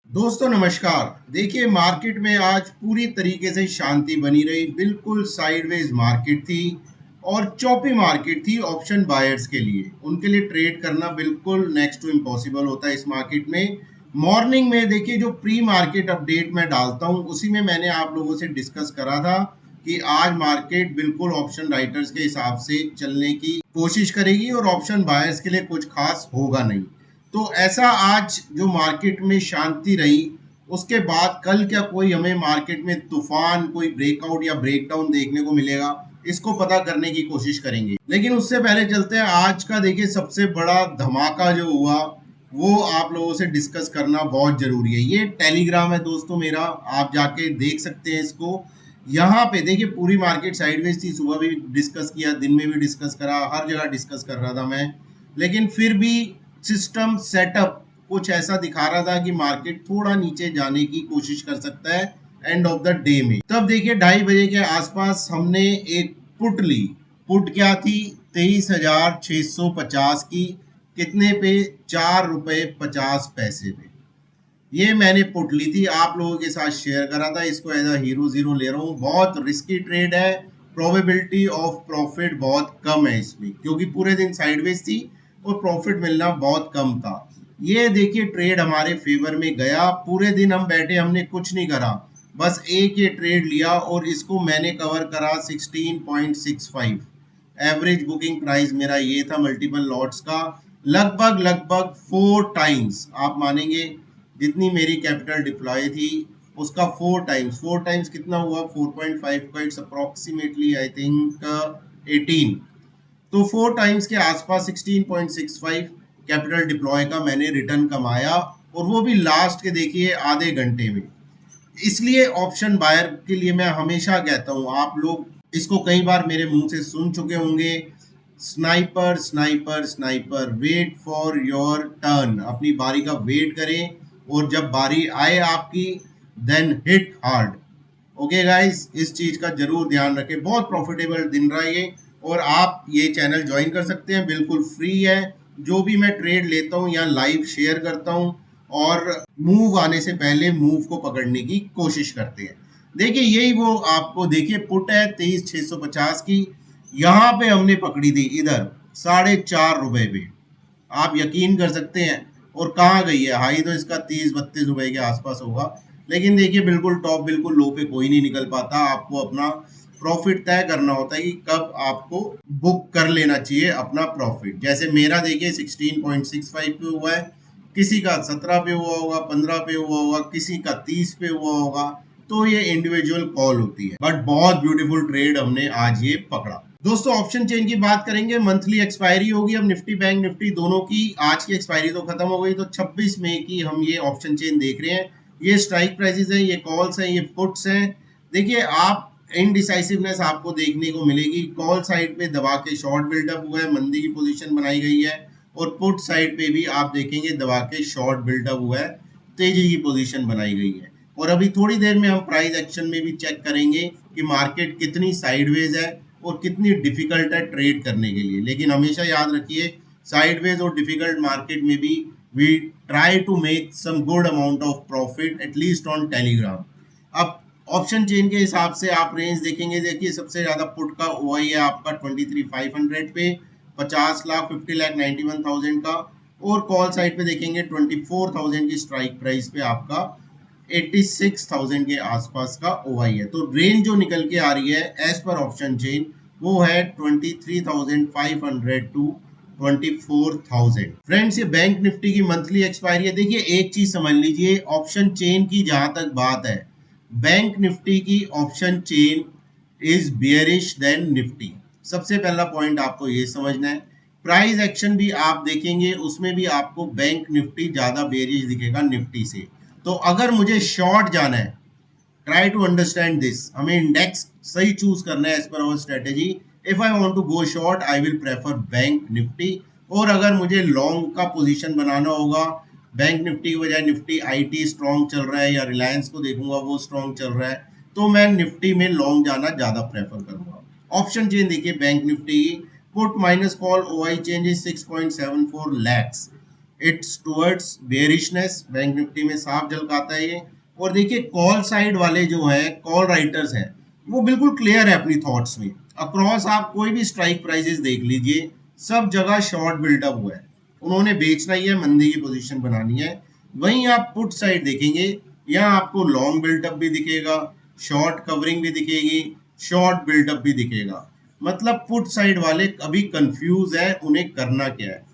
दोस्तों नमस्कार। देखिए मार्केट में आज पूरी तरीके से शांति बनी रही, बिल्कुल साइडवेज मार्केट थी और चौपी मार्केट थी ऑप्शन बायर्स के लिए। उनके लिए ट्रेड करना बिल्कुल नेक्स्ट टू इम्पॉसिबल होता है इस मार्केट में। मॉर्निंग में देखिए जो प्री मार्केट अपडेट मैं डालता हूँ उसी में मैंने आप लोगों से डिस्कस करा था कि आज मार्केट बिल्कुल ऑप्शन राइटर्स के हिसाब से चलने की कोशिश करेगी और ऑप्शन बायर्स के लिए कुछ खास होगा नहीं। तो ऐसा आज जो मार्केट में शांति रही, उसके बाद कल क्या कोई हमें मार्केट में तूफान, कोई ब्रेकआउट या ब्रेकडाउन देखने को मिलेगा, इसको पता करने की कोशिश करेंगे। लेकिन उससे पहले चलते हैं आज का। देखिए सबसे बड़ा धमाका जो हुआ वो आप लोगों से डिस्कस करना बहुत जरूरी है। ये टेलीग्राम है दोस्तों मेरा, आप जाके देख सकते हैं इसको। यहाँ पे देखिए पूरी मार्केट साइडवेज थी, सुबह भी डिस्कस किया, दिन में भी डिस्कस करा, हर जगह डिस्कस कर रहा था मैं। लेकिन फिर भी सिस्टम सेटअप कुछ ऐसा दिखा रहा था कि मार्केट थोड़ा नीचे जाने की कोशिश कर सकता है एंड ऑफ द डे में। तब देखिए 2:30 बजे के आसपास हमने एक पुट ली। पुट क्या थी? 23,650 की। कितने पे? 4 रुपए 50 पैसे पे। ये मैंने पुट ली थी, आप लोगों के साथ शेयर करा था। इसको एज अ हीरो जीरो ले रहा हूँ। बहुत रिस्की ट्रेड है, प्रोबेबिलिटी ऑफ प्रॉफिट बहुत कम है इसमें, क्योंकि पूरे दिन साइडवेज थी और प्रॉफिट मिलना बहुत कम था। ये देखिए ट्रेड हमारे फेवर में गया। पूरे दिन हम बैठे, हमने कुछ नहीं करा, बस एक ये ट्रेड लिया और इसको मैंने कवर करा 16.65। एवरेज बुकिंग प्राइस मेरा ये था मल्टीपल लॉट्स का। लगभग लगभग 4 टाइम्स, आप मानेंगे, जितनी मेरी कैपिटल डिप्लॉय थी उसका 4 टाइम्स। 4 टाइम्स कितना हुआ? 4.5 का, इट्स अप्रोक्सीमेटली आई थिंक 18। तो 4 टाइम्स के आसपास 16.65 कैपिटल डिप्लॉय का मैंने रिटर्न कमाया, और वो भी लास्ट के देखिए आधे घंटे में। इसलिए ऑप्शन बायर के लिए मैं हमेशा कहता हूं, आप लोग इसको कई बार मेरे मुंह से सुन चुके होंगे, sniper sniper sniper, wait for your turn. अपनी बारी का वेट करें और जब बारी आए आपकी, then hit hard. Okay guys, इस चीज का जरूर ध्यान रखें। बहुत प्रॉफिटेबल दिन रहा ये, और आप ये चैनल ज्वाइन कर सकते हैं, बिल्कुल फ्री है। जो भी मैं ट्रेड लेता हूँ यहाँ लाइव शेयर करता हूँ, और मूव आने से पहले मूव को पकड़ने की कोशिश करते हैं। देखिए यही वो आपको देखिए पुट है 23,650 की। यहाँ पे हमने पकड़ी थी इधर 4.5 रुपए पे, आप यकीन कर सकते हैं। और कहाँ गई है? हाई तो इसका 30-32 रुपए के आसपास होगा। लेकिन देखिए बिल्कुल टॉप, बिल्कुल लो पे कोई नहीं निकल पाता। आपको अपना प्रॉफिट तय करना होता है कि कब आपको बुक कर लेना चाहिए अपना प्रॉफिट। जैसे मेरा देखिए 16.65 पे हुआ है, किसी का 17 पे हुआ होगा, 15 पे हुआ होगा, किसी का 30 पे हुआ होगा। तो ये इंडिविजुअल कॉल होती है, बट बहुत ब्यूटीफुल ट्रेड हमने आज ये पकड़ा। दोस्तों ऑप्शन चेन की बात करेंगे। मंथली एक्सपायरी होगी अब निफ्टी बैंक निफ्टी दोनों की। आज की एक्सपायरी तो खत्म हो गई, तो 26 मई की हम ये ऑप्शन चेन देख रहे हैं। ये स्ट्राइक प्राइसेस है, ये कॉल्स हैं, ये पुट्स हैं। देखिए आप इनडिसाइसिवनेस आपको देखने को मिलेगी। कॉल साइड पे दबा के शॉर्ट बिल्डअप हुआ है, मंदी की पोजीशन बनाई गई है, और पुट साइड पे भी आप देखेंगे दबा के शॉर्ट बिल्डअप हुआ है, तेजी की पोजीशन बनाई गई है। और अभी थोड़ी देर में हम प्राइस एक्शन में भी चेक करेंगे कि मार्केट कितनी साइडवेज है और कितनी डिफिकल्ट है ट्रेड करने के लिए। लेकिन हमेशा याद रखिए, साइडवेज और डिफिकल्ट मार्केट में भी we try to make some good amount of profit at least on Telegram. अब ऑप्शन चेन के हिसाब से आप रेंज देखेंगे। देखिए सबसे ज्यादा पुट का ओआई है आपका 23,500 पे, 50 लाख 50 लाख 91,000 का। और कॉल साइड पे देखेंगे 24,000 की स्ट्राइक प्राइस पे आपका 86,000 के आसपास का ओआई है। तो रेंज जो निकल के आ रही है एज पर ऑप्शन चेन, वो है 23,500 टू 24,000। फ्रेंड्स ये बैंक निफ्टी की मंथली एक्सपायरी है। देखिए एक चीज समझ लीजिए, ऑप्शन चेन की जहां तक बात है, बैंक निफ्टी की option chain is bearish than Nifty. सबसे पहला पॉइंट आपको ये समझना है। प्राइस एक्शन भी आप देखेंगे, उसमें भी आपको बैंक निफ्टी ज्यादा बेरिश दिखेगा निफ्टी से। तो अगर मुझे शॉर्ट जाना है, ट्राई टू अंडरस्टैंड दिस, हमें इंडेक्स सही चूज करना है as per our strategy. If I want to go short I will prefer bank Nifty. और अगर मुझे लॉन्ग का पोजीशन बनाना होगा, बैंक निफ्टी की बजाय निफ्टी आईटी स्ट्रॉन्ग चल रहा है या रिलायंस को देखूंगा वो स्ट्रॉन्ग चल रहा है, तो मैं निफ्टी में लॉन्ग जाना ज्यादा प्रेफर करूंगा। ऑप्शन चेन देखिए बैंक निफ्टी की, put minus call OI change 6.74 lakhs. It's towards bearishness, bank Nifty में साफ झलकाता है ये। और देखिए कॉल साइड वाले जो है, कॉल राइटर्स हैं, वो बिल्कुल क्लियर है अपनी थॉट्स में। अक्रॉस आप कोई भी स्ट्राइक प्राइसेस देख लीजिए, सब जगह शॉर्ट बिल्डअप हुआ है, उन्होंने बेचना ही है, मंदी की पोजीशन बनानी है। वहीं आप पुट साइड देखेंगे, यहाँ आपको लॉन्ग बिल्डअप भी दिखेगा, शॉर्ट कवरिंग भी दिखेगी, शॉर्ट बिल्डअप भी दिखेगा। मतलब पुट साइड वाले अभी कंफ्यूज है उन्हें करना क्या है।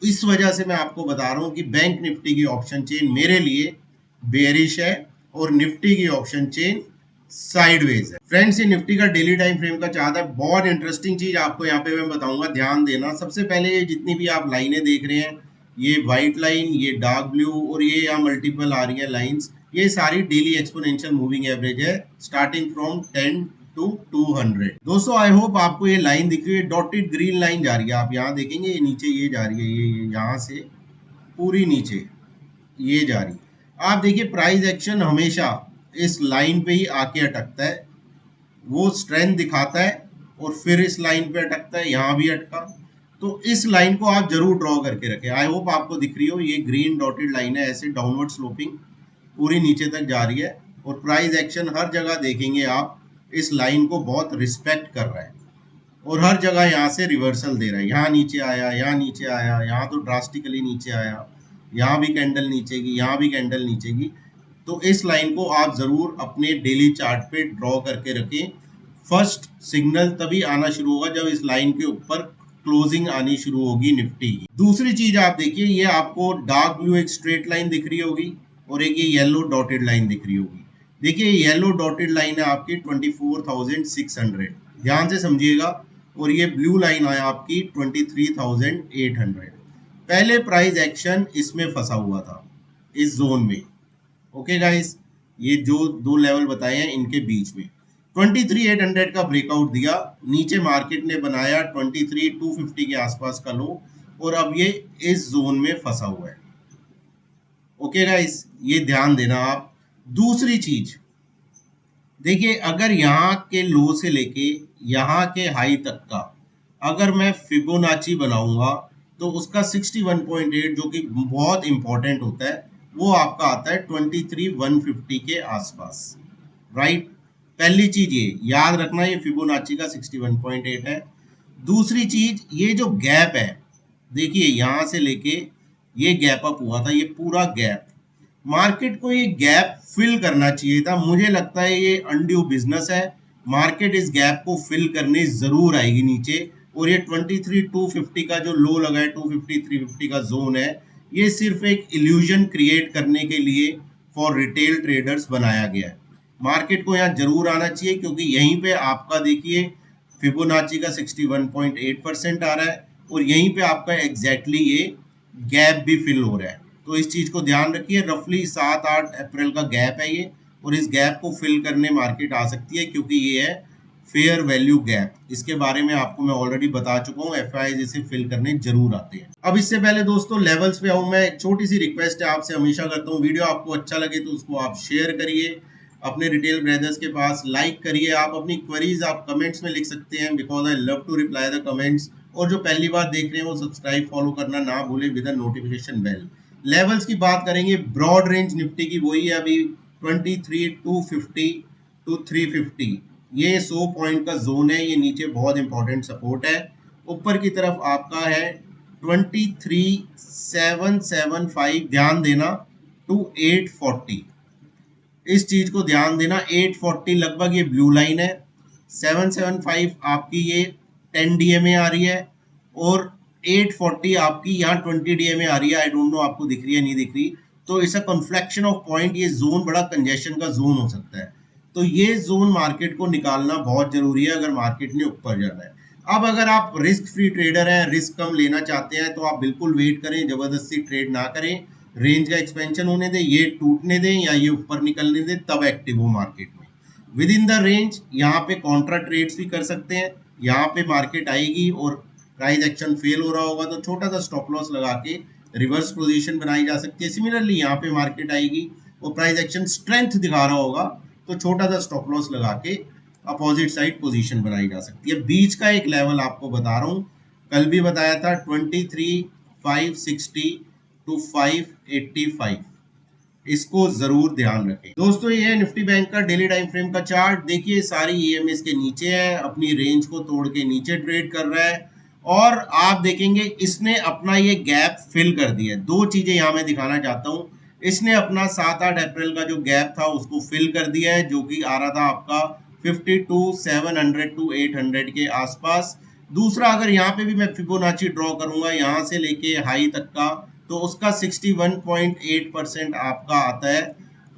इस वजह से मैं आपको बता रहा हूं कि बैंक निफ्टी की ऑप्शन चेन मेरे लिए बेरिश है और निफ्टी की ऑप्शन चेन साइडवेज है। फ्रेंड्स, ये निफ्टी का डेली टाइम फ्रेम का चार्ट है, बहुत इंटरेस्टिंग चीज आपको यहाँ पे मैं बताऊंगा, ध्यान देना। सबसे पहले ये जितनी भी आप लाइनें देख रहे हैं, ये व्हाइट लाइन, ये डार्क ब्लू और ये यहाँ मल्टीपल आ रही है लाइंस, ये सारी डेली एक्सपोनेंशियल मूविंग एवरेज है स्टार्टिंग फ्रॉम 10 टू 200। दोस्तों आई होप आपको ये लाइन दिख रही है, डॉटेड ग्रीन लाइन जा रही है, आप यहाँ देखेंगे ये नीचे ये जा रही है, ये यहाँ से पूरी नीचे ये जा रही है। आप देखिए प्राइस एक्शन हमेशा इस लाइन पे ही आके अटकता है, वो स्ट्रेंथ दिखाता है और फिर इस लाइन पे अटकता है, यहाँ भी अटका। तो इस लाइन को आप जरूर ड्रॉ करके रखें। आई होप आपको दिख रही हो, ये ग्रीन डॉटेड लाइन है, ऐसे डाउनवर्ड स्लोपिंग पूरी नीचे तक जा रही है। और प्राइस एक्शन हर जगह देखेंगे आप, इस लाइन को बहुत रिस्पेक्ट कर रहा है और हर जगह यहाँ से रिवर्सल दे रहा है। यहाँ नीचे आया, यहाँ नीचे आया, यहाँ तो ड्रास्टिकली नीचे आया, यहाँ भी कैंडल नीचे की, यहाँ भी कैंडल नीचे की। तो इस लाइन को आप जरूर अपने डेली चार्ट पे ड्रॉ करके रखें। फर्स्ट सिग्नल तभी आना शुरू होगा जब इस लाइन के ऊपर क्लोजिंग आनी शुरू होगी निफ्टी की। दूसरी चीज आप देखिए, ये आपको डार्क ब्लू एक स्ट्रेट लाइन दिख रही होगी और एक ये येलो डॉटेड लाइन दिख रही होगी। देखिए येलो डॉटेड लाइन है आपकी 24,600, ध्यान से समझिएगा। और ये ब्लू लाइन है आपकी 23,800। पहले प्राइस एक्शन इसमें फंसा हुआ था, इस जोन में। ओके गाइस, ये जो दो लेवल बताए हैं इनके बीच में 23,800 का ब्रेकआउट दिया, नीचे मार्केट ने बनाया 23,250 के आसपास का लो और अब ये इस जोन में फंसा हुआ है। ओके गाइस, ये ध्यान देना आप। दूसरी चीज देखिए, अगर यहाँ के लो से लेके यहाँ के हाई तक का अगर मैं फिबोनाची बनाऊंगा तो उसका 61.8 जो कि बहुत इंपॉर्टेंट होता है, वो आपका आता है 23,150 के आसपास। राइट, पहली चीज ये याद रखना, ये फिबोनाची का 61.8 है। दूसरी चीज, ये जो गैप है, देखिए यहाँ से लेके ये गैप अप हुआ था, ये पूरा गैप, मार्केट को ये गैप फिल करना चाहिए था। मुझे लगता है ये अनड्यू बिजनेस है, मार्केट इस गैप को फिल करने जरूर आएगी नीचे। और ये 23,250 का जो लो लगा है, 250-350 का जोन है, ये सिर्फ एक इल्यूजन क्रिएट करने के लिए फॉर रिटेल ट्रेडर्स बनाया गया है। मार्केट को यहाँ जरूर आना चाहिए क्योंकि यहीं पे आपका देखिए फिबोनाची का 61.8% आ रहा है और यहीं पे आपका एग्जैक्टली ये गैप भी फिल हो रहा है। तो इस चीज को ध्यान रखिए, रफली 7-8 अप्रैल का गैप है ये, और इस गैप को फिल करने मार्केट आ सकती है क्योंकि ये है फेयर वैल्यू गैप। इसके बारे में आपको मैं ऑलरेडी बता चुका हूँ, एफआईज इसे फिल करने जरूर आते हैं। अब इससे पहले दोस्तों लेवल्स पे आऊँ, मैं एक छोटी सी रिक्वेस्ट है आपसे, हमेशा करता हूँ, वीडियो आपको अच्छा लगे तो उसको आप शेयर करिए अपने रिटेल ब्रदर्स के पास, लाइक करिए। आप अपनी क्वेरीज आप कमेंट्स में लिख सकते हैं, because I love to reply the comments. और जो पहली बार देख रहे हैं वो सब्सक्राइब फॉलो करना ना भूले with the notification bell. Levels की बात करेंगे, ब्रॉड रेंज निफ्टी की वही है अभी 23,250 टू 350, ये 100 पॉइंट का जोन है, ये नीचे बहुत इंपॉर्टेंट सपोर्ट है। ऊपर की तरफ आपका है 23,775, ध्यान देना, टू 840, इस चीज को ध्यान देना। 840 लगभग ये ब्लू लाइन है, 775 आपकी ये 10 डीएमए आ रही है और 840 आपकी यहाँ 20 डीएमए आ रही है। आई डोंट नो आपको दिख रही है नहीं दिख रही, तो इट्स अ कन्फ्लेक्शन ऑफ पॉइंट, ये जोन बड़ा कंजेशन का जोन हो सकता है। तो ये जोन मार्केट को निकालना बहुत जरूरी है अगर मार्केट ने ऊपर जाना है। अब अगर आप रिस्क फ्री ट्रेडर हैं, रिस्क कम लेना चाहते हैं, तो आप बिल्कुल वेट करें, जबरदस्ती ट्रेड ना करें, रेंज का एक्सपेंशन होने दें, ये टूटने दें या ये ऊपर निकलने दें, तब एक्टिव हो मार्केट में। विद इन द रेंज यहाँ पे कॉन्ट्रा ट्रेड्स भी कर सकते हैं। यहाँ पे मार्केट आएगी और प्राइस एक्शन फेल हो रहा होगा तो छोटा सा स्टॉप लॉस लगा के रिवर्स पोजीशन बनाई जा सकती है। सिमिलरली यहाँ पे मार्केट आएगी और प्राइस एक्शन स्ट्रेंथ दिखा रहा होगा तो छोटा सा स्टॉप लॉस लगा के अपोजिट साइड पोजीशन बनाई जा सकती है। बीच का एक लेवल आपको बता रहा हूँ, कल भी बताया था 23,560 टू 585। इसको जरूर ध्यान रखें दोस्तों। ये है निफ्टी बैंक का डेली टाइम फ्रेम का चार्ट। देखिए सारी ईएमएस के नीचे है, अपनी रेंज को तोड़ के नीचे ट्रेड कर रहा है और आप देखेंगे इसने अपना ये गैप फिल कर दिया है। दो चीजें यहाँ मैं दिखाना चाहता हूँ। इसने अपना 7-8 अप्रैल का जो गैप था उसको फिल कर दिया है, जो कि आ रहा था आपका 52,700 टू 800 के आसपास। दूसरा, अगर यहाँ पे भी मैं फिबोनाची ड्रॉ करूंगा यहाँ से लेके हाई तक का, तो उसका 61.8% आपका आता है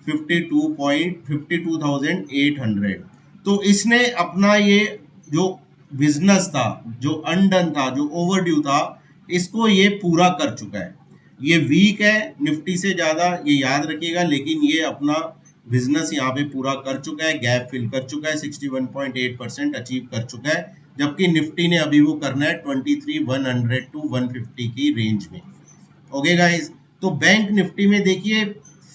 52,800। तो इसने अपना ये जो बिजनेस था, जो अनडन था, जो ओवरड्यू था, इसको ये पूरा कर चुका है। ये वीक है निफ्टी से ज्यादा, ये याद रखिएगा, लेकिन ये अपना बिजनेस यहाँ पे पूरा कर चुका है, गैप फिल कर चुका है, 61.8% अचीव कर चुका है। जबकि निफ्टी ने अभी वो करना है 23,100 टू 150 की रेंज में। ओके गाइस, तो बैंक निफ्टी में देखिए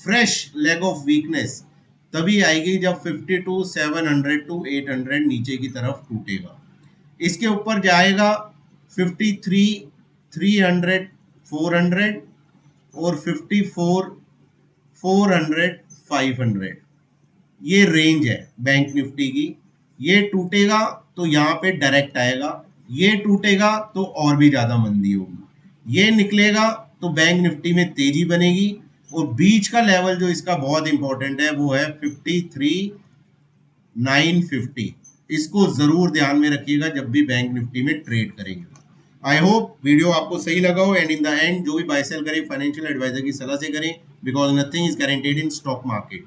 फ्रेश लेग ऑफ वीकनेस तभी आएगी जब 52,700 टू 800 नीचे की तरफ टूटेगा। इसके ऊपर जाएगा 53,300 400 और 54,400 500। ये रेंज है बैंक निफ्टी की। ये टूटेगा तो यहाँ पे डायरेक्ट आएगा, ये टूटेगा तो और भी ज्यादा मंदी होगी। ये निकलेगा तो बैंक निफ्टी में तेजी बनेगी। और बीच का लेवल जो इसका बहुत इंपॉर्टेंट है वो है 53,950। इसको जरूर ध्यान में रखिएगा जब भी बैंक निफ्टी में ट्रेड करेंगे। आई होप वीडियो आपको सही लगा हो एंड इन द एंड जो भी बाय सेल करें फाइनेंशियल एडवाइजर की सलाह से करें, because nothing is guaranteed in stock market.